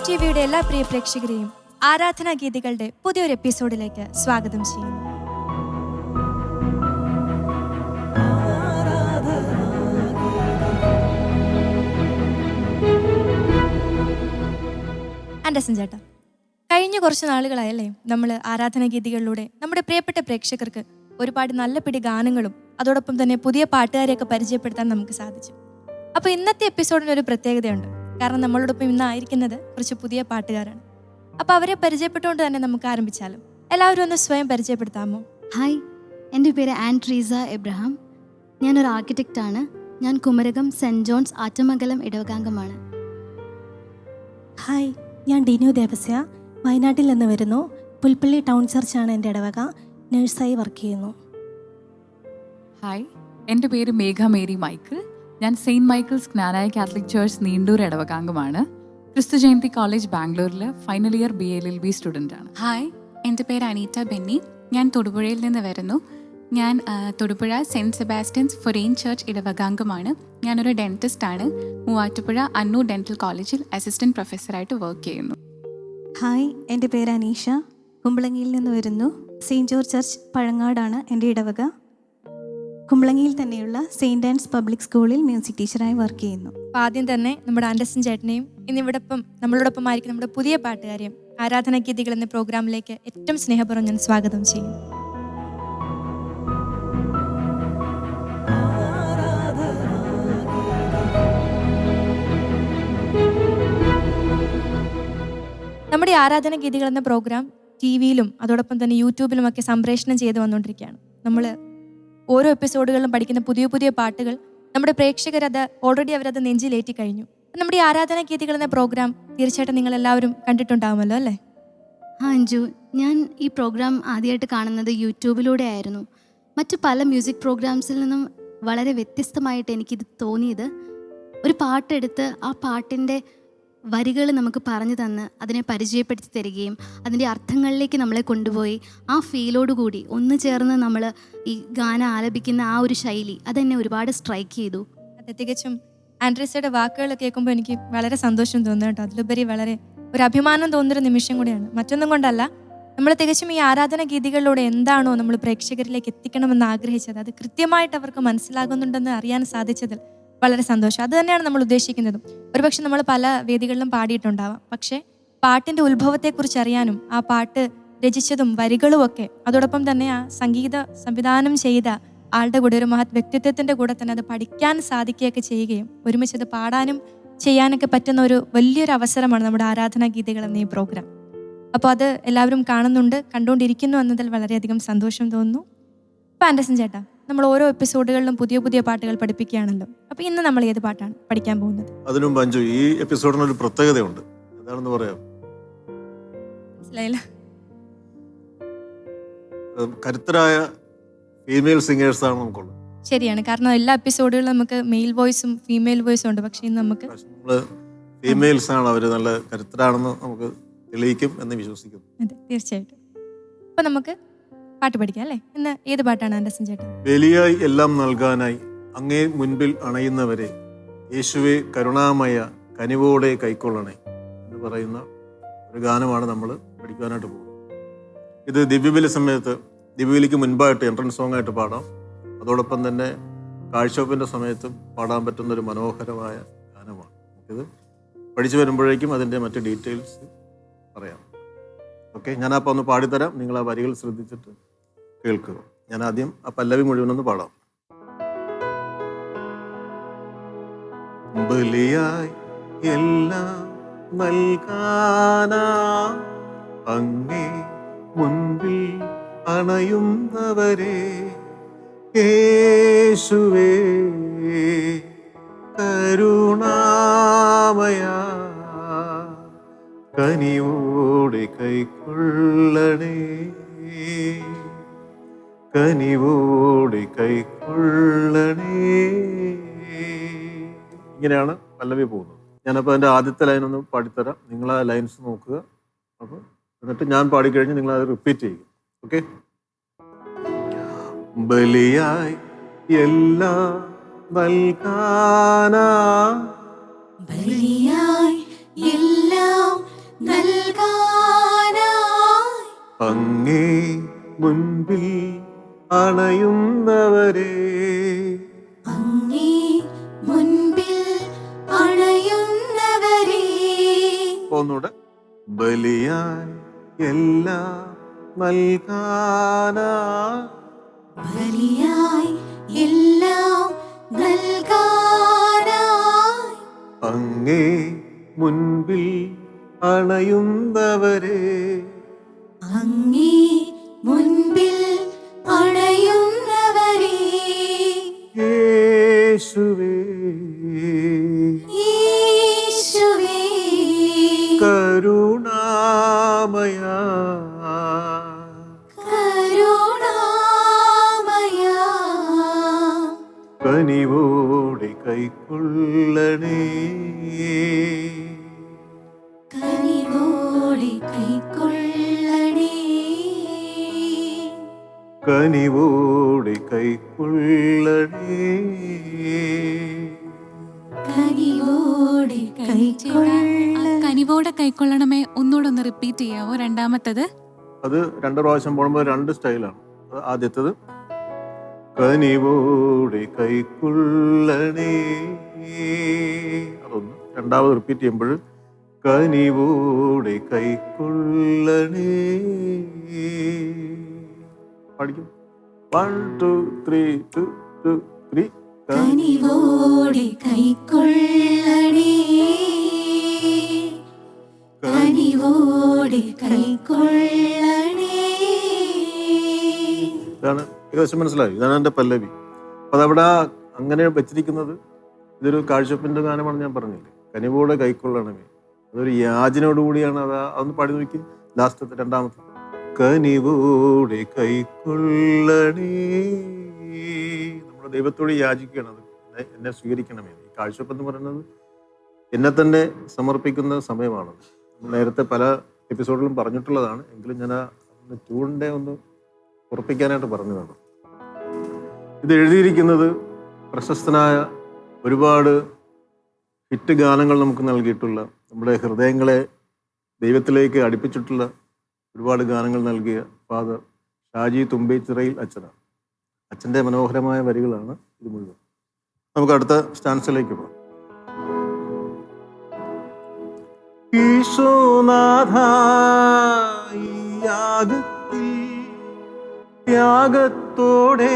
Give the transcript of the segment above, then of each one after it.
ടിവിയുടെ എല്ലാ പ്രിയ പ്രേക്ഷകരെയും ആരാധനാ ഗീതികളുടെ പുതിയൊരു എപ്പിസോഡിലേക്ക് സ്വാഗതം ചെയ്യുന്നു. ആൻഡേഴ്സൺ ചേട്ടാ, കഴിഞ്ഞ കുറച്ച് നാളുകളായല്ലേ നമ്മൾ ആരാധനാ ഗീതികളിലൂടെ നമ്മുടെ പ്രിയപ്പെട്ട പ്രേക്ഷകർക്ക് ഒരുപാട് നല്ല പിടി ഗാനങ്ങളും അതോടൊപ്പം തന്നെ പുതിയ പാട്ടുകാരെയൊക്കെ പരിചയപ്പെടുത്താൻ നമുക്ക് സാധിച്ചു. അപ്പോൾ ഇന്നത്തെ എപ്പിസോഡിന് ഒരു പ്രത്യേകതയുണ്ട്. കാരണം നമ്മളോടൊപ്പം ഇന്നായിരിക്കുന്നത് കുറച്ച് പുതിയ പാട്ടുകാരാണ്. അപ്പോൾ അവരെ പരിചയപ്പെട്ടുകൊണ്ട് തന്നെ നമുക്ക് ആരംഭിച്ചാലും. എല്ലാവരും ഒന്ന് സ്വയം പരിചയപ്പെടുത്താമോ? ഹായ്, എൻ്റെ പേര് ആൻഡ്രീസ എബ്രഹാം. ഞാനൊരു ആർക്കിടെക്റ്റാണ്. ഞാൻ Kumarakom saint John's Attamangalam ഇടവകാംഗമാണ്. Hi, ഞാൻ ഡിനു ദേവസ്യ, വയനാട്ടിൽ നിന്ന് വരുന്നു. പുൽപ്പള്ളി ടൗൺ ചർച്ചാണ് എൻ്റെ ഇടവക. നഴ്സായി വർക്ക് ചെയ്യുന്നു. ഹായ്, എൻ്റെ പേര് മേഘ മേരി മൈക്കിൾ. ഞാൻ saint Michael's Knanaya Catholic church Neendoor ഇടവകാംഗമാണ്. ക്രിസ്തു ജയന്തി കോളേജ് ബാംഗ്ലൂരിൽ ഫൈനൽ ഇയർ BLLB സ്റ്റുഡൻ്റ് ആണ്. ഹായ്, എൻ്റെ പേര് അനീറ്റ ബെന്നി. ഞാൻ തൊടുപുഴയിൽ നിന്ന് വരുന്നു. ഞാൻ Thodupuzha saint Sebastian's forane church ഇടവകാംഗമാണ്. ഞാനൊരു ഡെൻറ്റിസ്റ്റാണ്. മൂവാറ്റുപുഴ അന്നൂർ ഡെൻറ്റൽ കോളേജിൽ അസിസ്റ്റൻറ്റ് പ്രൊഫസറായിട്ട് വർക്ക് ചെയ്യുന്നു. ഹായ്, എൻ്റെ പേര് അനീഷ, കുമ്പളങ്ങിയിൽ നിന്ന് വരുന്നു. സെയിൻറ്റ് ജോർജ് ചർച്ച് പഴങ്ങാടാണ് എൻ്റെ ഇടവക. കുമ്പളങ്ങിയിൽ തന്നെയുള്ള സെയിൻറ്റ് ആൻഡ്സ് പബ്ലിക് സ്കൂളിൽ മ്യൂസിക് ടീച്ചറായി വർക്ക് ചെയ്യുന്നു. അപ്പോൾ ആദ്യം തന്നെ നമ്മുടെ ആൻഡേഴ്സൺ ചേട്ടനെയും നമ്മളോടൊപ്പം ആയിരിക്കും നമ്മുടെ പുതിയ പാട്ടുകാരെയും ആരാധനാ ഗീതികൾ എന്ന പ്രോഗ്രാമിലേക്ക് ഏറ്റവും സ്നേഹപൂർവ്വം ഞാൻ സ്വാഗതം ചെയ്യുന്നു. നമ്മുടെ ആരാധനാ ഗീതികൾ എന്ന പ്രോഗ്രാം TV-യിലും അതോടൊപ്പം തന്നെ യൂട്യൂബിലുമൊക്കെ സംപ്രേഷണം ചെയ്ത് വന്നുകൊണ്ടിരിക്കുകയാണ്. നമ്മൾ ഓരോ എപ്പിസോഡുകളിലും പഠിക്കുന്ന പുതിയ പുതിയ പാട്ടുകൾ നമ്മുടെ പ്രേക്ഷകരത് ഓൾറെഡി അവരത് നെഞ്ചിലേറ്റി കഴിഞ്ഞു. നമ്മുടെ ഈ ആരാധനാ ഗീതികൾ എന്ന പ്രോഗ്രാം തീർച്ചയായിട്ടും നിങ്ങൾ എല്ലാവരും കണ്ടിട്ടുണ്ടാകുമല്ലോ അല്ലേ? അഞ്ജു, ഞാൻ ഈ പ്രോഗ്രാം ആദ്യമായിട്ട് കാണുന്നത് യൂട്യൂബിലൂടെ ആയിരുന്നു. മറ്റു പല മ്യൂസിക് പ്രോഗ്രാംസിൽ നിന്നും വളരെ വ്യത്യസ്തമായിട്ട് എനിക്കിത് തോന്നിയത്, ഒരു പാട്ടെടുത്ത് ആ പാട്ടിൻ്റെ വരികൾ നമുക്ക് പറഞ്ഞു തന്ന് അതിനെ പരിചയപ്പെടുത്തി തരികയും അതിൻ്റെ അർത്ഥങ്ങളിലേക്ക് നമ്മളെ കൊണ്ടുപോയി ആ ഫീലോടുകൂടി ഒന്ന് ചേർന്ന് നമ്മൾ ഈ ഗാനം ആലപിക്കുന്ന ആ ഒരു ശൈലി അതെന്നെ ഒരുപാട് സ്ട്രൈക്ക് ചെയ്തു. അതെ, തികച്ചും ആൻഡ്രീസയുടെ വാക്കുകൾ കേൾക്കുമ്പോൾ എനിക്ക് വളരെ സന്തോഷം തോന്നുന്നു കേട്ടോ. അതിലുപരി വളരെ ഒരു അഭിമാനം തോന്നുന്നൊരു നിമിഷം കൂടിയാണ്. മറ്റൊന്നും കൊണ്ടല്ല, നമ്മൾ തികച്ചും ഈ ആരാധനാ ഗീതികളിലൂടെ എന്താണോ നമ്മൾ പ്രേക്ഷകരിലേക്ക് എത്തിക്കണമെന്ന് ആഗ്രഹിച്ചത് അത് കൃത്യമായിട്ട് അവർക്ക് മനസ്സിലാകുന്നുണ്ടെന്ന് അറിയാൻ സാധിച്ചതിൽ വളരെ സന്തോഷം. അത് തന്നെയാണ് നമ്മൾ ഉദ്ദേശിക്കുന്നതും. ഒരുപക്ഷെ നമ്മൾ പല വേദികളിലും പാടിയിട്ടുണ്ടാവാം, പക്ഷേ പാട്ടിൻ്റെ ഉത്ഭവത്തെക്കുറിച്ച് അറിയാനും ആ പാട്ട് രചിച്ചതും വരികളും ഒക്കെ അതോടൊപ്പം തന്നെ ആ സംഗീത സംവിധാനം ചെയ്ത ആളുടെ കൂടെ ഒരു മഹത് വ്യക്തിത്വത്തിൻ്റെ കൂടെ തന്നെ അത് പഠിക്കാൻ സാധിക്കുകയൊക്കെ ചെയ്യുകയും ഒരുമിച്ച് അത് പാടാനും ചെയ്യാനൊക്കെ പറ്റുന്ന ഒരു വലിയൊരു അവസരമാണ് നമ്മുടെ ആരാധനാ ഗീതികൾ എന്ന ഈ പ്രോഗ്രാം. അപ്പോൾ അത് എല്ലാവരും കാണുന്നുണ്ട്, കണ്ടുകൊണ്ടിരിക്കുന്നു എന്നതിൽ വളരെയധികം സന്തോഷം തോന്നുന്നു. അപ്പോൾ ആൻഡേഴ്സൺ ചേട്ടാ, നമ്മൾ ഓരോ എപ്പിസോഡുകളിലും പുതിയ പുതിയ പാട്ടുകൾ പഠിപ്പിക്കുകയാണല്ലോ. അപ്പോൾ ഇന്ന് നമ്മൾ ഏത് പാട്ടാണ് പഠിക്കാൻ പോകുന്നത്? അതിനു മുമ്പ് അഞ്ജു, ഈ എപ്പിസോഡിന് ഒരു പ്രത്യേകതയുണ്ട്. എന്താണെന്ന് പറയാം? മനസ്സിലായില്ല? കരുത്തരായ ഫീമെയിൽ സിംഗേഴ്സ് ആണ് നമുക്കുള്ളത്. ശരിയാണ്, കാരണം എല്ലാ എപ്പിസോഡുകളിലും നമുക്ക് മെയിൽ വോയിസും ഫീമെയിൽ വോയിസും ഉണ്ട്. പക്ഷേ ഇന്ന് നമുക്ക് ഫീമെയിൽസ് ആണ്, അവർ നല്ല കരുത്തരാണെന്ന് നമുക്ക് തെളിയിക്കും എന്ന് വിശ്വസിക്കുന്നു. അതെ, തീർച്ചയായിട്ടും. അപ്പോൾ നമുക്ക് പാട്ട് പഠിക്കാം അല്ലേ? ഇന്ന് ഏത് പാട്ടാണ് ആൻഡേഴ്സൺ ചേട്ടൻ? ബലിയായി എല്ലാം നൽകാനായി അങ്ങേ മുൻപിൽ അണയുന്നവരെ യേശുവെ കരുണാമയ കനിവോടെ കൈക്കൊള്ളണേ എന്ന് പറയുന്ന ഒരു ഗാനമാണ് നമ്മൾ പഠിക്കാനായിട്ട് പോകുന്നത്. ഇത് ദിവ്യബലി സമയത്ത്, ദിവ്യബലിക്ക് മുൻപായിട്ട് എൻട്രൻസ് സോങ് ആയിട്ട് പാടാം. അതോടൊപ്പം തന്നെ കാഴ്ചവെപ്പിൻ്റെ സമയത്തും പാടാൻ പറ്റുന്ന ഒരു മനോഹരമായ ഗാനമാണ്. നമുക്കിത് പഠിച്ചു വരുമ്പോഴേക്കും അതിൻ്റെ മറ്റ് ഡീറ്റെയിൽസ് പറയാം. ഓക്കെ, ഞാനപ്പോൾ ഒന്ന് പാടിത്തരാം. നിങ്ങൾ ആ വരികൾ ശ്രദ്ധിച്ചിട്ട് കേൾക്കുക. ഞാൻ ആദ്യം ആ പല്ലവി മുഴുവനൊന്ന് പാടാം. ബലിയായി എല്ലാം നൽകാനാ അങ്ങേ മുൻപിൽ അണയുന്നവരെ യേശുവേ കരുണാമയ കനിവോടെ കൈക്കൊള്ളണേ, കനിവോടെ കൈക്കൊള്ളണേ. ഇങ്ങനെയാണ് പല്ലവി പോകുന്നത്. ഞാനപ്പോൾ അതിൻ്റെ ആദ്യത്തെ ലൈൻ ഒന്ന് പാടിത്തരാം. നിങ്ങൾ ആ ലൈൻസ് നോക്കുക. അപ്പോൾ എന്നിട്ട് ഞാൻ പാടിക്കഴിഞ്ഞ് നിങ്ങൾ അത് റിപ്പീറ്റ് ചെയ്യും. ഓക്കെ? ബലിയായി എല്ലാം നൽകാനാ ബലിയായി എല്ലാം നൽകാനായി അങ്ങേ മുൻപിൽ അണയുന്നവരെ അങ്ങേ മുൻപിൽ അണയുന്നവരെ ഒന്നുകൂടെ ബലിയായി എല്ലാം നൽകാനായി ബലിയായി എല്ലാം നൽകാനായി അങ്ങേ മുൻപിൽ അണയുന്നവരെ അങ്ങേ മുൻപിൽ അണയുന്നവരെ യേശുവേ യേശുവേ കരുണാമയ കരുണാമയ കനിവോടെ കൈക്കൊള്ളണേ കനിവോടെ കൈക്കൊള്ളണേ കനിവോടെ കൈക്കൊള്ളണേ കനിവോടെ കൈക്കൊള്ളണേ കനിവോടെ കൈക്കൊള്ളണമേ ഒന്നുകൂടെ ഒന്ന് റിപ്പീറ്റ് ചെയ്യാവോ? രണ്ടാമത്തത് അത് 2 പ്രാവശ്യം പോകുമ്പോൾ 2 സ്റ്റൈലാണ്. ആദ്യത്തത് കനിവോടെ കൈക്കൊള്ളണേ, അതൊന്ന്. രണ്ടാമത് റിപ്പീറ്റ് ചെയ്യുമ്പോൾ കനിവോടെ കൈക്കൊള്ളണേ. പഠിക്കും. 1 2 3 2 2 3. കനിവോടെ കൈക്കൊള്ളണേ, കനിവോടെ കൈക്കൊള്ളണേ. ഇതാണ് ഏകദേശം മനസ്സിലായി. ഇതാണ് എൻ്റെ പല്ലവി. അപ്പം അതവിടെ അങ്ങനെ വെച്ചിരിക്കുന്നത് ഇതൊരു കാഴ്ചപ്പിൻ്റെ ഗാനമാണ്. ഞാൻ പറഞ്ഞില്ലേ, കനിവോടെ കൈക്കൊള്ളണമേ. അതൊരു യാചനയോടുകൂടിയാണ്. അതൊന്ന് പാടി നോക്കി. ലാസ്റ്റത്തെ രണ്ടാമത്തെ കനിവോടെ കൈക്കൊള്ളണേ. നമ്മുടെ ദൈവത്തോട് യാചിക്കുകയാണ്, അത് എന്നെ സ്വീകരിക്കണമേ. ഈ കാഴ്ചപ്പെന്ന് പറയുന്നത് എന്നെ തന്നെ സമർപ്പിക്കുന്ന സമയമാണത്. നേരത്തെ പല എപ്പിസോഡിലും പറഞ്ഞിട്ടുള്ളതാണ്. എങ്കിലും ഞാൻ ട്യൂണിൻ്റെ ഒന്ന് ഉറപ്പിക്കാനായിട്ട് പറഞ്ഞതാണ്. ഇത് എഴുതിയിരിക്കുന്നത് പ്രശസ്തനായ ഒരുപാട് ഹിറ്റ് ഗാനങ്ങൾ നമുക്ക് നൽകിയിട്ടുള്ള, നമ്മുടെ ഹൃദയങ്ങളെ ദൈവത്തിലേക്ക് അടുപ്പിച്ചിട്ടുള്ള ഒരുപാട് ഗാനങ്ങൾ നൽകിയ ഫാദർ ഷാജി തുമ്പേച്ചിറയിൽ അച്ഛനാണ്. അച്ഛൻ്റെ മനോഹരമായ വരികളാണ് ഇത് മുഴുവൻ. നമുക്ക് അടുത്ത സ്റ്റാൻസിലേക്ക് പോകാം. ഈശോനാഥ ഈ യാഗത്തിൽ ത്യാഗത്തോടെ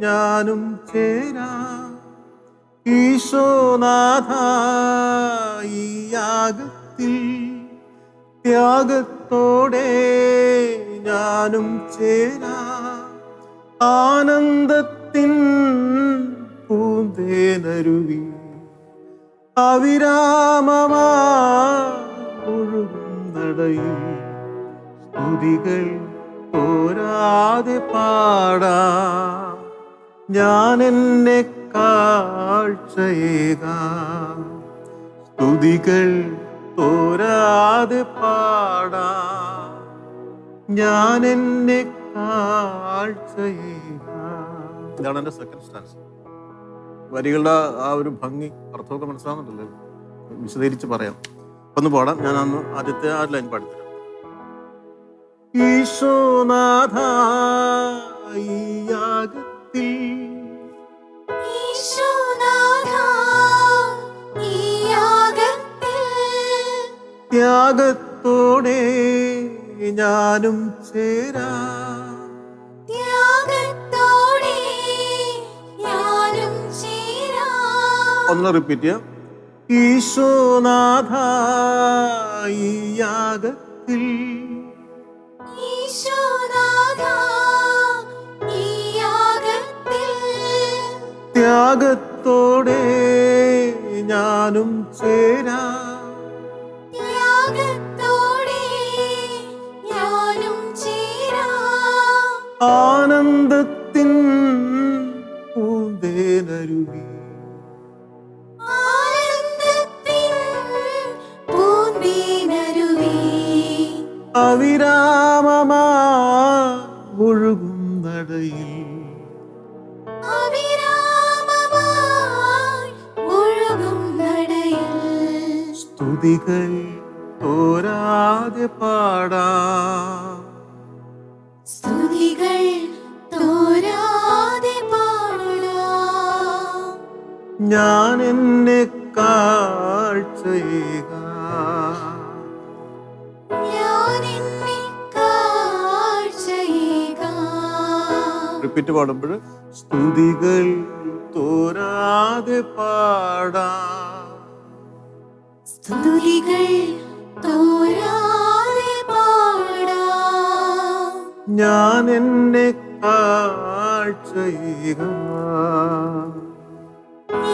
ഞാനും ചേരാം. ഈശോനാഥ ഈ യാഗത്തിൽ ത്യാഗത്തോടെ ഞാനും ചേരാം. ആനന്ദത്തിൻ പൂന്തേനരുവി അവിരാമമാഴുകുന്നടയിൽ സ്തുതികൾ തോരാതെ പാടാം. ഞാൻ എന്നെ കാഴ്ചയേകാം, സ്തുതികൾ തോരാതെ പാടാം. ഞാൻ എന്നെ കാഴ്ചയേകാം. ഇതാണ് എൻ്റെ സെക്കൻഡ് സ്റ്റാൻസ്. വരികളുടെ ആ ഒരു ഭംഗി, അർത്ഥമൊക്കെ മനസ്സിലാവുന്നുണ്ടല്ലോ. വിശദീകരിച്ച് പറയാം. ഒന്ന് പാടാം. ഞാൻ അന്ന് ആദ്യത്തെ ആ ലൈൻ പാടിത്തരാം. ഈശോനാഥ ഈ യാഗത്തിൽ ഈശോനാഥ ഈ യാഗത്തിൽ ത്യാഗത്തോടെ ഞാനും ചേരാം. ത്യാഗത്തോടെ ഞാനും ചേരാം. ഒന്ന് റിപ്പീറ്റ് ചെയ്യാം. ഈശോനാഥ ഈ യാഗത്തിൽ ഈശോനാഥ ഈ യാഗത്തിൽ ത്യാഗത്തോടെ ഞാനും ചേരാം. ത്യാഗത്തോടെ ഞാനും ചേരാം. ആനന്ദത്തിൻ പൂന്തേനരുവി ആനന്ദത്തിൻ പൂന്തേനരുവി അവിരാമമാഴുകുന്നടയിൽ അവിരാമമായി ഒഴുകും നടയിൽ സ്തുതികൾ തോരാതെ പാടാം. സ്തുതികൾ തോരാതെ പാടാം. ഞാൻ എന്നെ കാഴ്ചയേകാം. ഞാൻ എന്നെ കാഴ്ചയേകാം. റിപ്പീറ്റ് പാടുമ്പോൾ സ്തുതികൾ തോരാതെ പാടാം. സ്തുതികൾ തോരാതെ പാടാം. ഞാൻ എന്നെ കാഴ്ചയേകാം.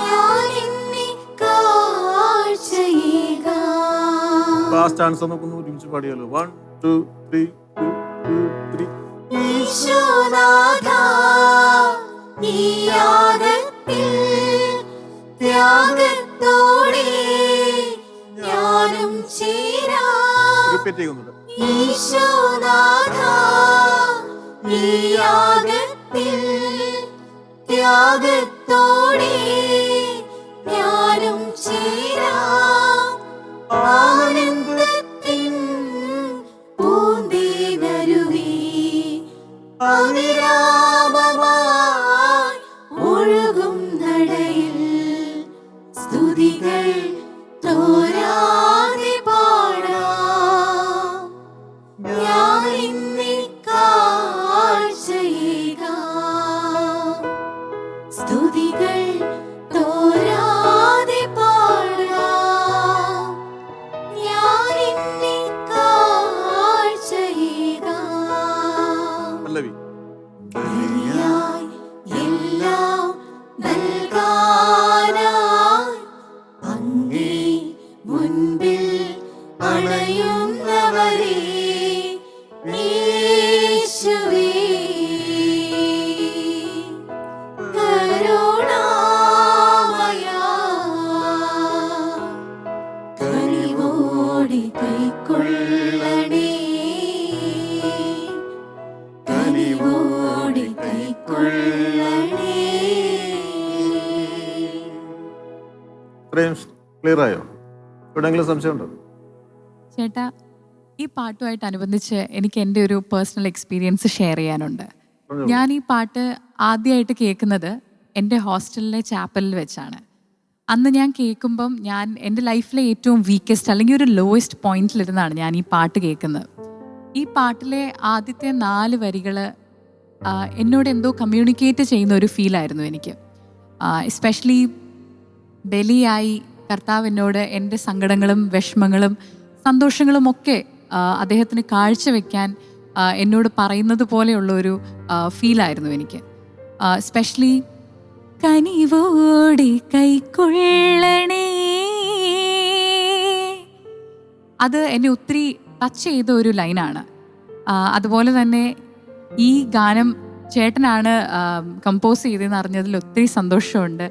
ഞാൻ എന്നെ കാഴ്ചയേകാം. ലാസ്റ്റ് ആൻസർ നമുക്കൊന്ന് ഒരുമിച്ച് പാടിയാലോ. 1 2 3 2 3. ഈശോനാഥാ, ഈ യാഗത്തിൽ ത്യാഗത്തോടെ ഞാനും ചേരാം. റിപ്പീറ്റ് ചെയ്യുന്നുണ്ട്. ഈശോനാഥാ, ഈ യാഗത്തിൽ ത്യാഗത്തോടെ ഞാനും ചേരാം. ആനന്ദത്തിൻ പൂന്തേനരുവി അവിരാമമായി ഒഴുകും നടയിൽ സ്തുതികൾ തോരാതെ പാടാം. ഞാൻ ഇന്നെ കാഴ്ചയേകാം. സ്തുതികൾ തോരാതെ പാടാം. ഞാൻ ഇന്നെ കാഴ്ചയേകാം. പല്ലവി. ബലിയായി എല്ലാം നൽകാനായി അങ്ങേ മുൻപിൽ അണയുന്നവരെ യേശുവേ, കരുണാമയാ, കനിവോടെ കൈക്കൊള്ളണേ, കനിവോടെ കൈക്കൊള്ളണേ. ഇത്രയും ക്ലിയർ ആയോ? എവിടെയെങ്കിലും സംശയമുണ്ടോ? ചേട്ടാ, ഈ പാട്ടുമായിട്ട് അനുബന്ധിച്ച് എനിക്ക് എൻ്റെ ഒരു പേഴ്സണൽ എക്സ്പീരിയൻസ് ഷെയർ ചെയ്യാനുണ്ട്. പറഞ്ഞോളൂ. ഞാൻ ഈ പാട്ട് ആദ്യമായിട്ട് കേൾക്കുന്നത് എൻ്റെ ഹോസ്റ്റലിലെ ചാപ്പലിൽ വെച്ചാണ്. അന്ന് ഞാൻ കേൾക്കുമ്പം ഞാൻ എൻ്റെ ലൈഫിലെ ഏറ്റവും വീക്കസ്റ്റ് അല്ലെങ്കിൽ ഒരു ലോവസ്റ്റ് പോയിന്റിലിരുന്നാണ് ഞാൻ ഈ പാട്ട് കേൾക്കുന്നത്. ഈ പാട്ടിലെ ആദ്യത്തെ 4 വരികൾ എന്നോട് എന്തോ കമ്മ്യൂണിക്കേറ്റ് ചെയ്യുന്ന ഒരു ഫീലായിരുന്നു എനിക്ക്. എസ്പെഷ്യലി ബലിയായി കർത്താവ് എന്നോട് എൻ്റെ സങ്കടങ്ങളും വിഷമങ്ങളും സന്തോഷങ്ങളും ഒക്കെ അദ്ദേഹത്തിന് കാഴ്ചവെക്കാൻ എന്നോട് പറയുന്നത് പോലെയുള്ളൊരു ഫീലായിരുന്നു എനിക്ക്. സ്പെഷ്യലി കനിവോടെ കൈക്കൊള്ളണേ, അത് എന്നെ ഒത്തിരി ടച്ച് ചെയ്ത ഒരു ലൈനാണ്. അതുപോലെ തന്നെ ഈ ഗാനം ചേട്ടനാണ് കമ്പോസ് ചെയ്തതെന്ന് അറിഞ്ഞതിൽ ഒത്തിരി സന്തോഷമുണ്ട്.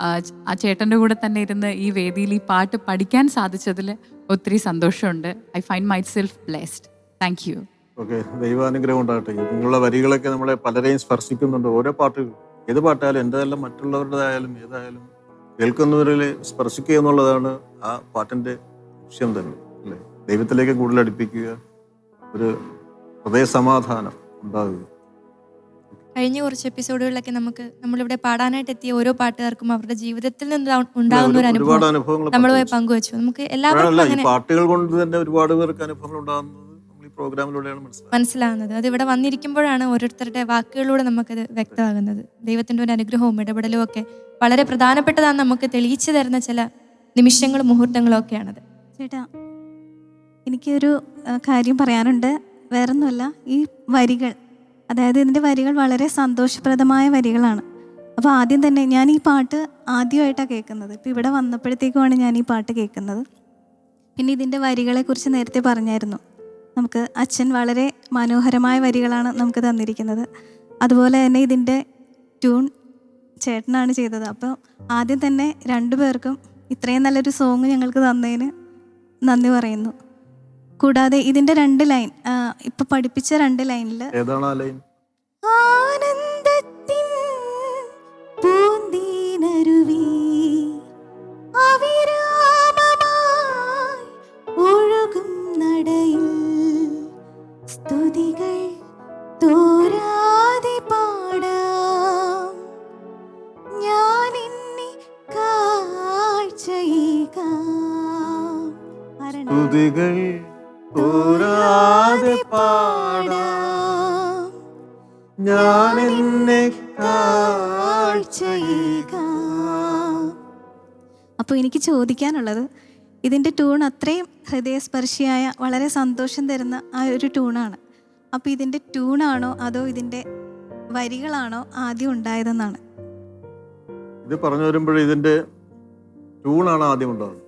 ആ ചേട്ടൻ്റെ കൂടെ തന്നെ ഇരുന്ന് ഈ വേദിയിൽ ഈ പാട്ട് പഠിക്കാൻ സാധിച്ചതിൽ ഒത്തിരി സന്തോഷമുണ്ട്. I find my self blessed. Thank you. Okay, ദൈവാനുഗ്രഹം ഉണ്ടാകട്ടെ. നിങ്ങളുടെ വരികളൊക്കെ നമ്മളെ പലരെയും സ്പർശിക്കുന്നുണ്ട്. ഓരോ പാട്ടുകൾ, ഏത് പാട്ടായാലും എൻ്റെതെല്ലാം മറ്റുള്ളവരുടേതായാലും ഏതായാലും കേൾക്കുന്നവരിൽ സ്പർശിക്കുക എന്നുള്ളതാണ് ആ പാട്ടിൻ്റെ ലക്ഷ്യം തന്നെ, അല്ലേ? ദൈവത്തിലേക്ക് കൂടുതൽ അടുപ്പിക്കുക, ഒരു ഹൃദയ സമാധാനം ഉണ്ടാകുക. കഴിഞ്ഞ കുറച്ച് എപ്പിസോഡുകളിലൊക്കെ നമ്മളിവിടെ പാടാനായിട്ട് എത്തിയ ഓരോ പാട്ടുകാർക്കും അവരുടെ ജീവിതത്തിൽ നിന്ന് ഉണ്ടാകുന്ന ഒരു ഒരുപാട് അനുഭവം അനുഭവങ്ങൾ നമ്മളുമായി പങ്കുവച്ചു. നമുക്ക് എല്ലാവർക്കും ഈ അങ്ങനെ പാട്ടുകൾ കൊണ്ട് തന്നെ ഒരുപാട് പേർക്ക് അനുഭവങ്ങൾ ഉണ്ടാകുന്നത് നമ്മൾ ഈ പ്രോഗ്രാമിലൂടെയാണ് മനസ്സിലാകുന്നത്. അത് ഇവിടെ വന്നിരിക്കുമ്പോഴാണ് ഓരോരുത്തരുടെ വാക്കുകളിലൂടെ നമുക്കത് വ്യക്തമാകുന്നത്. ദൈവത്തിൻ്റെ ഒരു അനുഗ്രഹവും ഇടപെടലും ഒക്കെ വളരെ പ്രധാനപ്പെട്ടതാണ്, നമുക്ക് തെളിയിച്ചു തരുന്ന ചില നിമിഷങ്ങളും മുഹൂർത്തങ്ങളും ഒക്കെയാണത്. ചേട്ടാ, എനിക്കൊരു കാര്യം പറയാനുണ്ട്. വേറൊന്നുമല്ല, ഈ വരികൾ, അതായത് ഇതിൻ്റെ വരികൾ വളരെ സന്തോഷപ്രദമായ വരികളാണ്. അപ്പോൾ ആദ്യം തന്നെ ഞാൻ ഈ പാട്ട് ആദ്യമായിട്ടാണ് കേൾക്കുന്നത്. ഇപ്പോൾ ഇവിടെ വന്നപ്പോഴത്തേക്കുമാണ് ഞാൻ ഈ പാട്ട് കേൾക്കുന്നത്. പിന്നെ ഇതിൻ്റെ വരികളെക്കുറിച്ച് നേരത്തെ പറഞ്ഞായിരുന്നു. നമുക്ക് അച്ഛൻ വളരെ മനോഹരമായ വരികളാണ് നമുക്ക് തന്നിരിക്കുന്നത്. അതുപോലെ തന്നെ ഇതിൻ്റെ ട്യൂൺ ചേട്ടനാണ് ചെയ്തത്. അപ്പോൾ ആദ്യം തന്നെ 2 പേർക്കും ഇത്രയും നല്ലൊരു സോങ് ഞങ്ങൾക്ക് തന്നതിന് നന്ദി പറയുന്നു. കൂടാതെ ഇതിൻ്റെ 2 ലൈൻ, ഇപ്പം പഠിപ്പിച്ച 2 ലൈനിൽ ഏതാണ് ആ ലൈൻ? ആനന്ദത്തിൻ പൂന്തീനരുവി അവിരാമമായി ഒഴുകും സ്തുതികൾ തോരാതെ പാടാം, ഞാൻ എന്നെ കാഴ്ചയേകാം. അപ്പോൾ എനിക്ക് ചോദിക്കാനുള്ളത്, ഇതിൻ്റെ ട്യൂൺ അത്രയും ഹൃദയസ്പർശിയായ വളരെ സന്തോഷം തരുന്ന ആ ഒരു ട്യൂണാണ്. അപ്പോൾ ഇതിൻ്റെ ട്യൂണാണോ അതോ ഇതിൻ്റെ വരികളാണോ ആദ്യം ഉണ്ടായതെന്നാണ്? ഇത് പറഞ്ഞു വരുമ്പോൾ ഇതിൻ്റെ ട്യൂണാണ് ആദ്യം ഉണ്ടാകുന്നത്.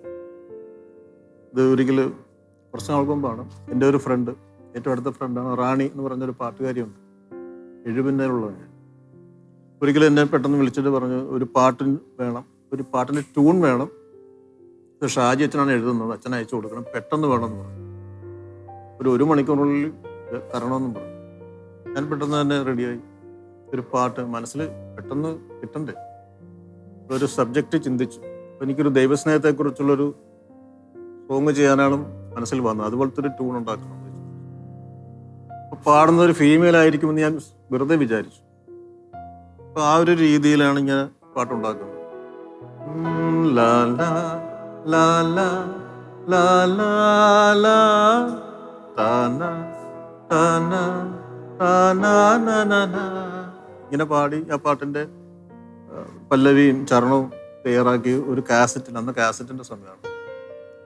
ഇത് ഒരിക്കൽ കുറച്ച് നാൾക്ക് മുമ്പാണ് എൻ്റെ ഒരു ഫ്രണ്ട്, ഏറ്റവും അടുത്ത ഫ്രണ്ടാണ് റാണി എന്ന് പറഞ്ഞൊരു പാട്ടുകാരിയുണ്ട്, എഴുപിന്നേലുള്ളത്. ഞാൻ ഒരിക്കലും എന്നെ പെട്ടെന്ന് വിളിച്ചിട്ട് പറഞ്ഞു, ഒരു പാട്ടിന് വേണം, ഒരു പാട്ടിന് ട്യൂൺ വേണം, ഇത് ഷാജി അച്ഛനാണ് എഴുതുന്നത്, അച്ഛൻ അയച്ചു കൊടുക്കണം, പെട്ടെന്ന് വേണമെന്ന് പറഞ്ഞു. ഒരു മണിക്കൂറിനുള്ളിൽ തരണമെന്നും പറഞ്ഞു. ഞാൻ പെട്ടെന്ന് തന്നെ റെഡിയായി. ഒരു പാട്ട് മനസ്സിൽ പെട്ടെന്ന് കിട്ടണ്ടേ, ഒരു സബ്ജക്റ്റ് ചിന്തിച്ചു. അപ്പോൾ എനിക്കൊരു ദൈവസ്നേഹത്തെക്കുറിച്ചുള്ളൊരു സോങ് ചെയ്യാനാണ് മനസ്സിൽ വന്നത്. അതുപോലത്തെ ഒരു ട്യൂൺ ഉണ്ടാക്കണം. അപ്പോൾ പാടുന്ന ഒരു ഫീമെയിൽ ആയിരിക്കുമെന്ന് ഞാൻ വെറുതെ വിചാരിച്ചു. അപ്പോൾ ആ ഒരു രീതിയിലാണ് ഞാൻ പാട്ടുണ്ടാക്കുന്നത്. ലാ ലാ ലാ ലാ ലാ ലാ ലാ താന താന താന ന ന ന. ഇങ്ങനെ പാടി ആ പാട്ടിൻ്റെ പല്ലവിയും ചരണവും തയ്യാറാക്കി ഒരു കാസറ്റിൽ, അന്ന് കാസറ്റിൻ്റെ സമയമാണ്,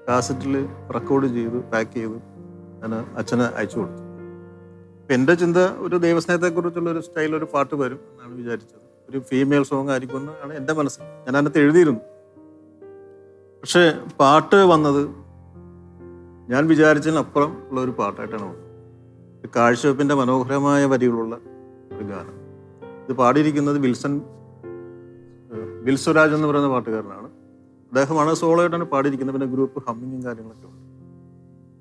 കാസറ്റിൽ റെക്കോർഡ് ചെയ്തു പാക്ക് ചെയ്തു ഞാൻ അച്ഛനെ അയച്ചു കൊടുത്തു. അപ്പം എൻ്റെ ചിന്ത ഒരു ദൈവസ്നേഹത്തെക്കുറിച്ചുള്ള ഒരു സ്റ്റൈൽ ഒരു പാട്ട് വരും എന്നാണ് വിചാരിച്ചത്. ഒരു ഫീമെയിൽ സോങ് ആയിരിക്കും എന്നാണ് എൻ്റെ മനസ്സിൽ. ഞാൻ അതിനകത്ത് എഴുതിയിരുന്നു. പക്ഷേ പാട്ട് വന്നത് ഞാൻ വിചാരിച്ചതിനപ്പുറം ഉള്ള ഒരു പാട്ടായിട്ടാണ് വന്നത്. ഒരു കാഴ്ചവെപ്പിൻ്റെ മനോഹരമായ വരികളുള്ള ഒരു ഗാനം. ഇത് പാടിയിരിക്കുന്നത് വിൽസ്വരാജ് എന്ന് പറയുന്ന പാട്ടുകാരനാണ്. അദ്ദേഹമാണ് സോളോ ആയിട്ടാണ് പാടിയിരിക്കുന്നത്. പിന്നെ ഗ്രൂപ്പ് ഹമ്മിങ്ങും കാര്യങ്ങളൊക്കെ ഉണ്ട്.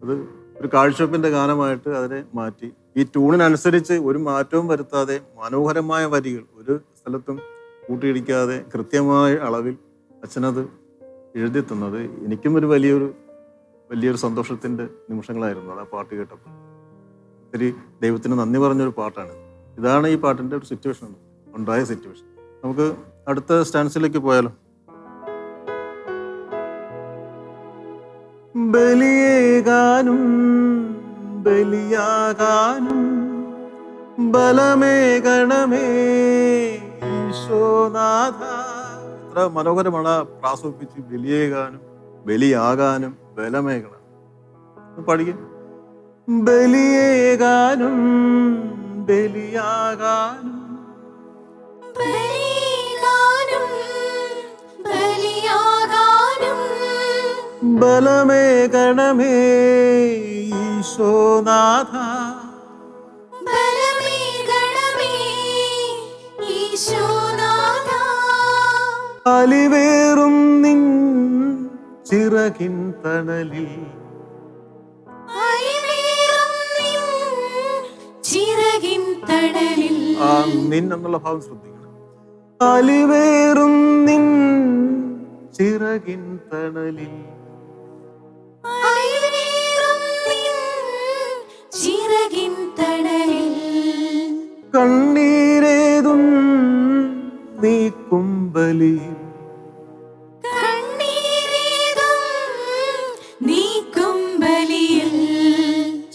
അത് ഒരു കാഴ്ചവെപ്പിൻ്റെ ഗാനമായിട്ട് അതിനെ മാറ്റി ഈ ട്യൂണിനനുസരിച്ച് ഒരു മാറ്റവും വരുത്താതെ മനോഹരമായ വരികൾ ഒരു സ്ഥലത്തും കൂട്ടിയിടിക്കാതെ കൃത്യമായ അളവിൽ അച്ഛനത് എഴുതി തന്നത് എനിക്കും ഒരു വലിയൊരു സന്തോഷത്തിൻ്റെ നിമിഷങ്ങളായിരുന്നു അത് ആ പാട്ട് കേട്ടപ്പോൾ. ഒത്തിരി ദൈവത്തിന് നന്ദി പറഞ്ഞൊരു പാട്ടാണ്. ഇതാണ് ഈ പാട്ടിൻ്റെ ഒരു സിറ്റുവേഷൻ, ഉണ്ടായ സിറ്റുവേഷൻ. നമുക്ക് അടുത്ത സ്റ്റാൻസിലേക്ക് പോയാലോ. ബലിയേകാനും ബലിയാകാനും ബലമേകണമേ ഈശോനാഥ. എത്ര മനോഹരമാണ് പ്രാസോപ്പിച്ച് ബലിയേകാനും ബലിയാകാനും ബലമേകണം. പഠിക്കും. ബലിയേകാനും ബലിയാകാനും ബലമേകണമേ ഈശോനാഥ. അലിവേറും നിൻ ചിറകിൻ തണലിൽ ആ നിൻ എന്നുള്ള ഭാവം ശ്രദ്ധിക്കണം. അലിവേറും നിൻ ചിറകിൻ തണലിൽ കണ്ണീരേതും നീക്കും ബലിയിൽ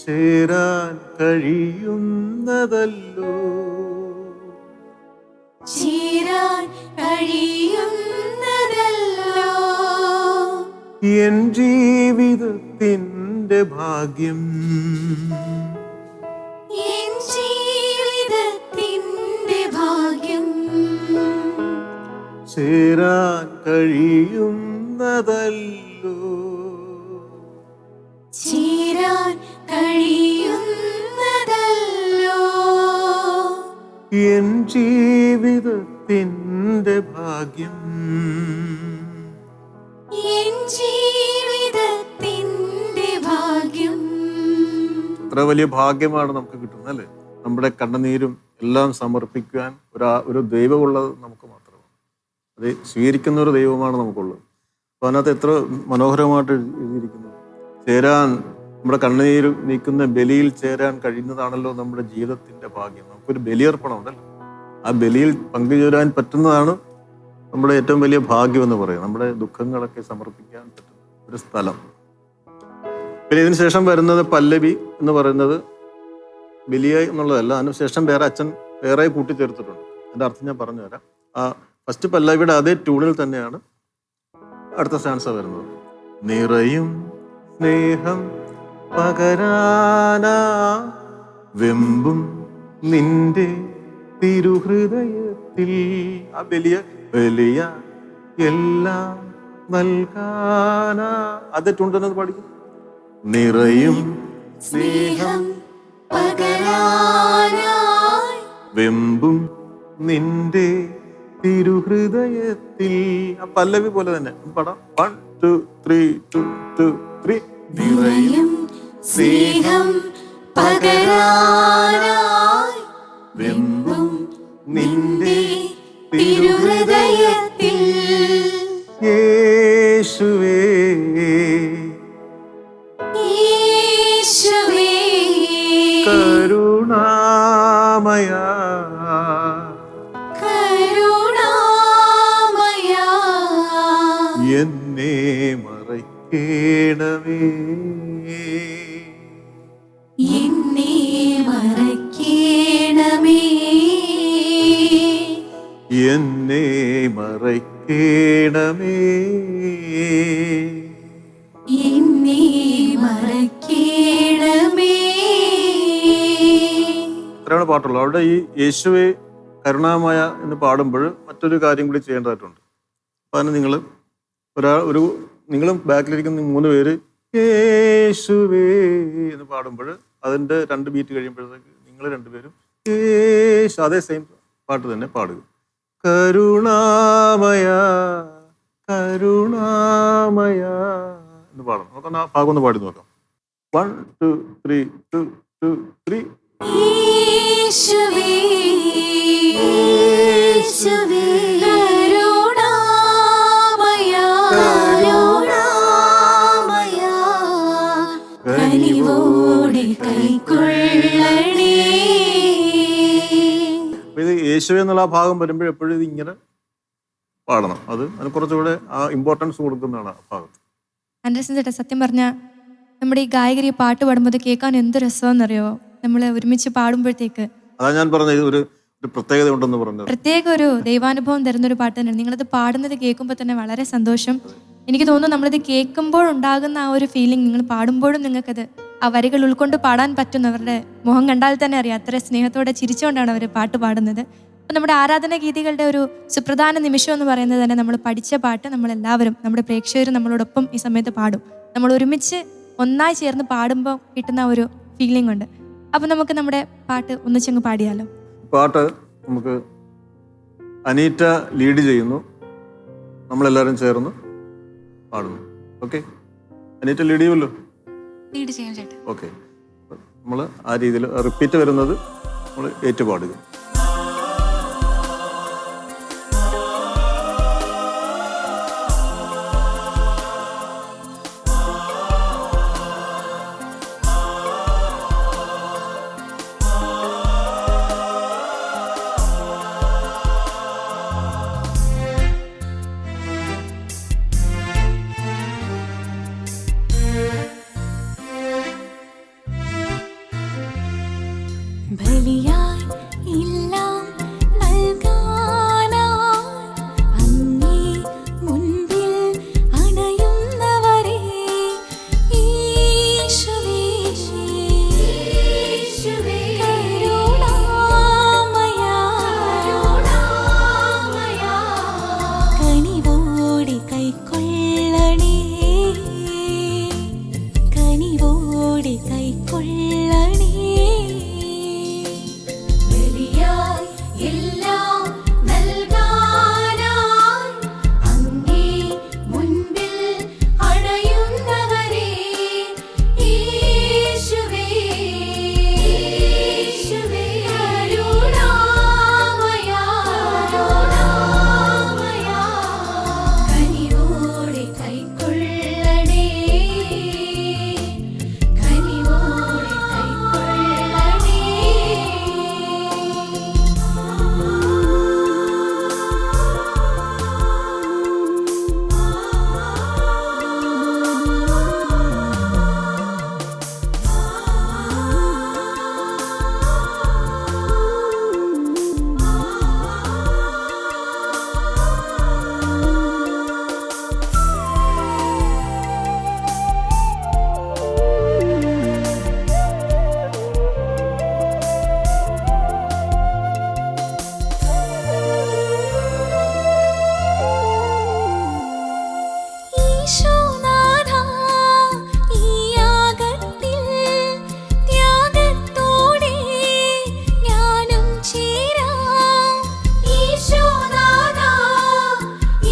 ചേരാൻ കഴിയുന്നതല്ലോ എൻ ജീവിതത്തിൻ്റെ ഭാഗ്യം ചേരാൻ കഴിയുന്നതല്ലോ എൻ ജീവിതത്തിൻ്റെ ഭാഗ്യം എത്ര വലിയ ഭാഗ്യമാണ് നമുക്ക് കിട്ടുന്നത് അല്ലേ. നമ്മുടെ കണ്ണുനീരും എല്ലാം സമർപ്പിക്കാൻ ഒരു ദൈവമുള്ളത് നമുക്ക് മാത്രമാണ്. അത് സ്വീകരിക്കുന്ന ഒരു ദൈവമാണ് നമുക്കുള്ളത്. അപ്പോൾ അതിനകത്ത് എത്ര മനോഹരമായിട്ട് എഴുതിയിരിക്കുന്നു. ചേരാൻ നമ്മുടെ കണ്ണുനീര് നീക്കുന്ന ബലിയിൽ ചേരാൻ കഴിയുന്നതാണല്ലോ നമ്മുടെ ജീവിതത്തിൻ്റെ ഭാഗ്യം. നമുക്കൊരു ബലിയർപ്പണം ഉണ്ടല്ലോ, ആ ബലിയിൽ പങ്കുചേരാൻ പറ്റുന്നതാണ് നമ്മുടെ ഏറ്റവും വലിയ ഭാഗ്യം എന്ന് പറയും. നമ്മുടെ ദുഃഖങ്ങളൊക്കെ സമർപ്പിക്കാൻ പറ്റുന്ന ഒരു സ്ഥലം. പിന്നെ ഇതിന് ശേഷം വരുന്നത് പല്ലവി എന്ന് പറയുന്നത് വലിയ എന്നുള്ളതല്ല, അതിനുശേഷം അച്ഛൻ വേറെ കൂട്ടിച്ചേർത്തിട്ടുണ്ട്. അതിൻ്റെ അർത്ഥം ഞാൻ പറഞ്ഞുതരാം. ആ ഫസ്റ്റ് പല്ലവിയുടെ അതേ ട്യൂണിൽ തന്നെയാണ് അടുത്ത സ്റ്റാൻസ വരുന്നത്. നിറയും സ്നേഹം പകരാനാ വെമ്പും നിന്റെ തിരുഹൃദയത്തിൽ. ആ വലിയ വലിയ എല്ലാം നൽകാനാ അതേ ട്യൂൺ തന്നെ പഠിക്കും. നിറയും സ്നേഹം വെമ്പും നിന്റെ തിരുഹൃദയത്തിൽ. ആ പല്ലവി പോലെ തന്നെ പടം 1 2 3 2 2 3. നിറയും സ്നേഹം പകരാനായി വെമ്പും നിന്റെ തിരുഹൃദയത്തിൽ. യേശുവേ കരുണാമയ എന്നെ മറയ്ക്കേണമേ, എന്നെ മറയ്ക്കേണമേ, എന്നെ മറയ്ക്കേണമേ, എന്നെ മറയ്ക്കേണമേ. ഇത്രയാണ് പാട്ടുള്ളൂ. അവിടെ ഈ യേശുവെ കരുണാമയ എന്ന് പാടുമ്പോൾ മറ്റൊരു കാര്യം കൂടി ചെയ്യേണ്ടതായിട്ടുണ്ട്. അപ്പം അതിന് നിങ്ങളും ബാക്കിലിരിക്കുന്ന 3 പേര് യേശുവേ എന്ന് പാടുമ്പോൾ അതിൻ്റെ 2 ബീറ്റ് കഴിയുമ്പോഴത്തേക്ക് നിങ്ങൾ 2 പേരും യേശു അതേ സെയിം പാട്ട് തന്നെ പാടുക. കരുണാമയ കരുണാമയ എന്ന് പാടണം. നമുക്കൊന്ന് ആ ഭാഗം ഒന്ന് പാടി നോക്കാം. 1 2 3 2 2 3. യേശുവേ യേശുവേ കരുണാമയ കരുണാമയ കനിവോടെ കൈക്കൊള്ളണേ. ഇത് യേശുവേ എന്നുള്ള ആ ഭാഗം വരുമ്പോൾ എപ്പോഴും ഇത് ഇങ്ങനെ പാടണം. അതിന് കുറച്ചുകൂടെ ആ ഇമ്പോർട്ടൻസ് കൊടുക്കുന്നതാണ് ആ ഭാഗത്ത്. ആൻഡ്രസൻ ചേട്ടാ, സത്യം പറഞ്ഞാൽ നമ്മുടെ ഈ ഗായകരി പാട്ട് പാടുമ്പോൾ അത് കേൾക്കാൻ എന്ത് രസമെന്നറിയോ? നമ്മൾ ഒരുമിച്ച് പാടുമ്പോഴത്തേക്ക് അതാ ഞാൻ പറഞ്ഞത് ഒരു പ്രത്യേകത ഉണ്ടെന്ന് പറഞ്ഞത്. പ്രത്യേക ഒരു ദൈവാനുഭവം തരുന്നൊരു പാട്ട് തന്നെയാണ്. നിങ്ങളത് പാടുന്നത് കേൾക്കുമ്പോൾ തന്നെ വളരെ സന്തോഷം. എനിക്ക് തോന്നുന്നു നമ്മളിത് കേൾക്കുമ്പോഴുണ്ടാകുന്ന ആ ഒരു ഫീലിംഗ് നിങ്ങൾ പാടുമ്പോഴും നിങ്ങൾക്കത് ആ വരികൾ ഉൾക്കൊണ്ട് പാടാൻ പറ്റുന്നവരുടെ മുഖം കണ്ടാൽ തന്നെ അറിയാം. അത്ര സ്നേഹത്തോടെ ചിരിച്ചുകൊണ്ടാണ് അവർ പാട്ട് പാടുന്നത്. അപ്പം നമ്മുടെ ആരാധന ഗീതികളുടെ ഒരു സുപ്രധാന നിമിഷം എന്ന് പറയുന്നത് തന്നെ നമ്മൾ പഠിച്ച പാട്ട് നമ്മളെല്ലാവരും നമ്മുടെ പ്രേക്ഷകരും നമ്മളോടൊപ്പം ഈ സമയത്ത് പാടും. നമ്മൾ ഒരുമിച്ച് ഒന്നായി ചേർന്ന് പാടുമ്പോൾ കിട്ടുന്ന ഒരു ഫീലിംഗ് ഉണ്ട്. അപ്പം നമുക്ക് നമ്മുടെ പാട്ട് ഒന്നിച്ചങ്ങ് പാടിയാലോ? പാട്ട് നമുക്ക് അനീറ്റ ലീഡ് ചെയ്യുന്നു, നമ്മളെല്ലാവരും ചേർന്ന് പാടുന്നു. ഓക്കെ, അനീറ്റ ലീഡ് ചെയ്യുമല്ലോ? ലീഡ് ചെയ്യാം ചേട്ടാ. ഓക്കെ, നമ്മൾ ആ രീതിയിൽ റിപ്പീറ്റ് വരുന്നത് നമ്മൾ ഏറ്റുപാടുക. ബലിയായി ഈശോനാഥാ ഈ യാഗത്തിൽ ത്യാഗത്തോടെ ഞാനും ചേരാം. ഈശോനാഥാ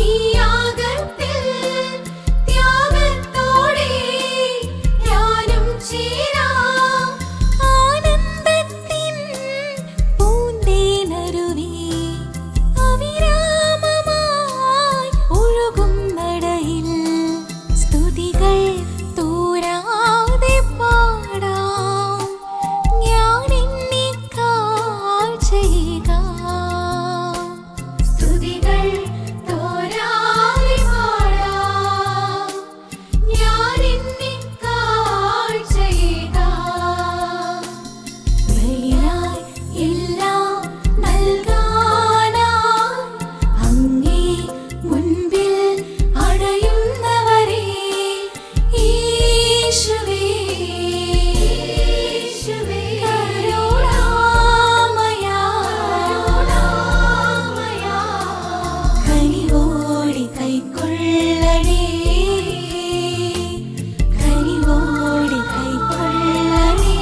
ഈ യാഗത്തിൽ ത്യാഗത്തോടെ ഞാനും ചേരാം. ആനന്ദത്തിൻ പൂന്തേനരുവി അവിരാമമായി ഒഴുകും നടയിൽ സ്തുതികൾ തോരാതെ പാടാം. ഞാൻ എന്നെ കാഴ്ചയേകാം. സ്തുതികൾ തോരാതെ പാടാം. ഞാൻ എന്നെ കാഴ്ചയേകാം. ബലിയായി എല്ലാം നൽകാനായി അങ്ങേ മുൻപിൽ അടയുന്നവരെ യേശുവേ കരുണാമയാ കനിവോടെ കൈക്കൊള്ളണേ. കനിവോടെ കൈക്കൊള്ളണേ.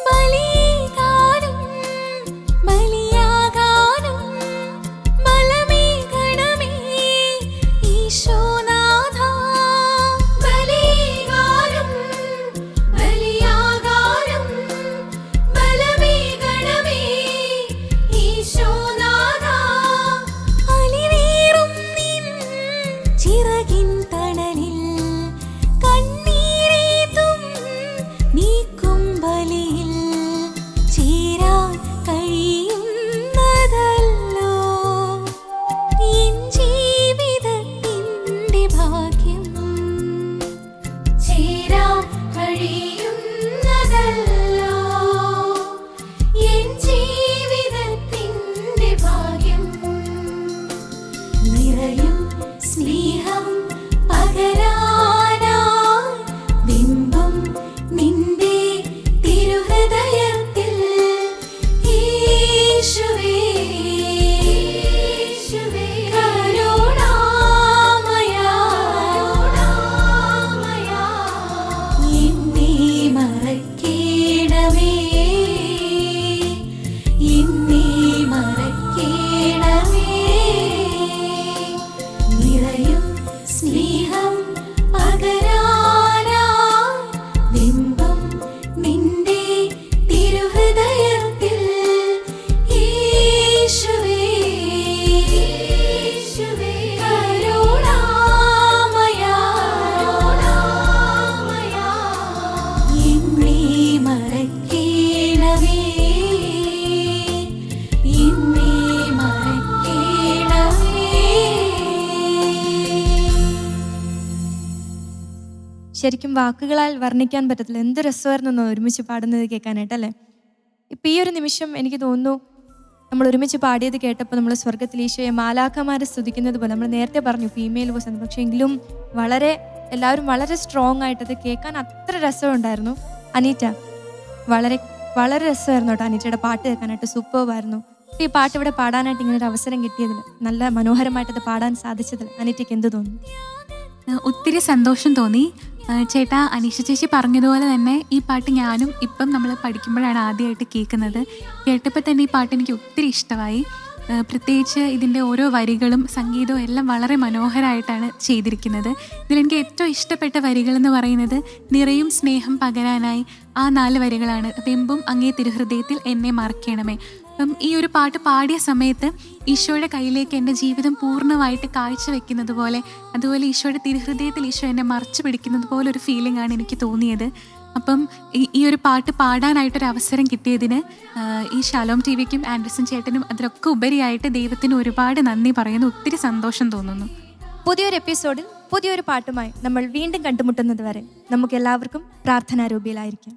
ബലിദാനം ബലിയാകാനും ബലമേകണമേ ഈശോനാഥാ. ബലിദാനം ബലിയാകാനും ബലമേകണമേ ഈശോനാഥാ. അലിവേറും നിൻ ചിറകിൻ തണലിൽ കണ്ണീരേതും നീക്കും ബലിയിൽ ചേരാൻ കഴിയുന്നതല്ലോ എൻ ജീവിതത്തിൻ്റെ ഭാഗ്യം. ചേരാൻ കഴിയുന്നതല്ലോ എൻ ജീവിതത്തിൻ്റെ ഭാഗ്യം. നിറയും സ്നേഹം പകരാനായി ബിംബം നിന്റെ തിരുഹൃദയത്തിൽ യേശുവേ കരുണാമയാ എന്നെ മറക്കേണമേ. എന്നെ മറക്കേണമേ. നിറയും സ്നേഹം പകരാനായി ബിംബം നിന്റെ തിരുഹൃദയത്തിൽ യേശുവേ കരുണാമയാ എന്നെ മറക്കേണമേ. എന്നെ മറക്കേണമേ. ശരിക്കും വാക്കുകളാൽ വർണ്ണിക്കാൻ പറ്റത്തില്ല. എന്ത് രസമായിരുന്നു ഒരുമിച്ച് പാടുന്നത് കേൾക്കാനായിട്ട് അല്ലേ. ഇപ്പം ഈ ഒരു നിമിഷം എനിക്ക് തോന്നുന്നു നമ്മൾ ഒരുമിച്ച് പാടിയത് കേട്ടപ്പോൾ നമ്മൾ സ്വർഗത്തിൽ ഈശോയെ മാലാഖമാരെ സ്തുതിക്കുന്നത് പോലെ നമ്മൾ നേരത്തെ പറഞ്ഞു ഫീമെയിൽ വോയിസ് എന്ന്, പക്ഷേ എങ്കിലും എല്ലാവരും വളരെ സ്ട്രോങ് ആയിട്ട് അത് കേൾക്കാൻ അത്ര രസമുണ്ടായിരുന്നു. അനീറ്റ വളരെ വളരെ രസമായിരുന്നു കേട്ടോ അനീറ്റയുടെ പാട്ട് കേൾക്കാനായിട്ട്. സൂപ്പർവായിരുന്നു. ഈ പാട്ട് ഇവിടെ പാടാനായിട്ട് ഇങ്ങനെ ഒരു അവസരം കിട്ടിയതിൽ, നല്ല മനോഹരമായിട്ട് അത് പാടാൻ സാധിച്ചതിൽ അനീറ്റയ്ക്ക് എന്ത് തോന്നുന്നു? ഒത്തിരി സന്തോഷം തോന്നി. ചേട്ടാ അനീഷ ചേച്ചി പറഞ്ഞതുപോലെ തന്നെ ഈ പാട്ട് ഞാനും ഇപ്പം നമ്മൾ പഠിക്കുമ്പോഴാണ് ആദ്യമായിട്ട് കേൾക്കുന്നത്. കേട്ടപ്പോൾ തന്നെ ഈ പാട്ട് എനിക്ക് ഒത്തിരി ഇഷ്ടമായി. പ്രത്യേകിച്ച് ഇതിൻ്റെ ഓരോ വരികളും സംഗീതവും എല്ലാം വളരെ മനോഹരമായിട്ടാണ് ചെയ്തിരിക്കുന്നത്. ഇതിലെനിക്ക് ഏറ്റവും ഇഷ്ടപ്പെട്ട വരികളെന്ന് പറയുന്നത് നിറയും സ്നേഹം പകരാനായി ആ 4 വരികളാണ്. ബിംബം അങ്ങേ തിരുഹൃദയത്തിൽ എന്നെ മറക്കണമേ. അപ്പം ഈ ഒരു പാട്ട് പാടിയ സമയത്ത് ഈശോയുടെ കയ്യിലേക്ക് എൻ്റെ ജീവിതം പൂർണ്ണമായിട്ട് കാഴ്ചവെക്കുന്നത് പോലെ, അതുപോലെ ഈശോയുടെ തിരുഹൃദയത്തിൽ ഈശോ എന്നെ മറച്ചു പിടിക്കുന്നത് പോലെ ഒരു ഫീലിംഗ് ആണ് എനിക്ക് തോന്നിയത്. അപ്പം ഈ ഒരു പാട്ട് പാടാനായിട്ടൊരു അവസരം കിട്ടിയതിന് ഈ ഷാലോം ടി വിക്കും ആൻഡ്രസൻ ചേട്ടനും അതിലൊക്കെ ഉപരിയായിട്ട് ദൈവത്തിന് ഒരുപാട് നന്ദി പറയുന്നു. ഒത്തിരി സന്തോഷം തോന്നുന്നു. പുതിയൊരു എപ്പിസോഡിൽ പുതിയൊരു പാട്ടുമായി നമ്മൾ വീണ്ടും കണ്ടുമുട്ടുന്നത് വരെ നമുക്ക് എല്ലാവർക്കും പ്രാർത്ഥനാരൂപിയിലായിരിക്കാം.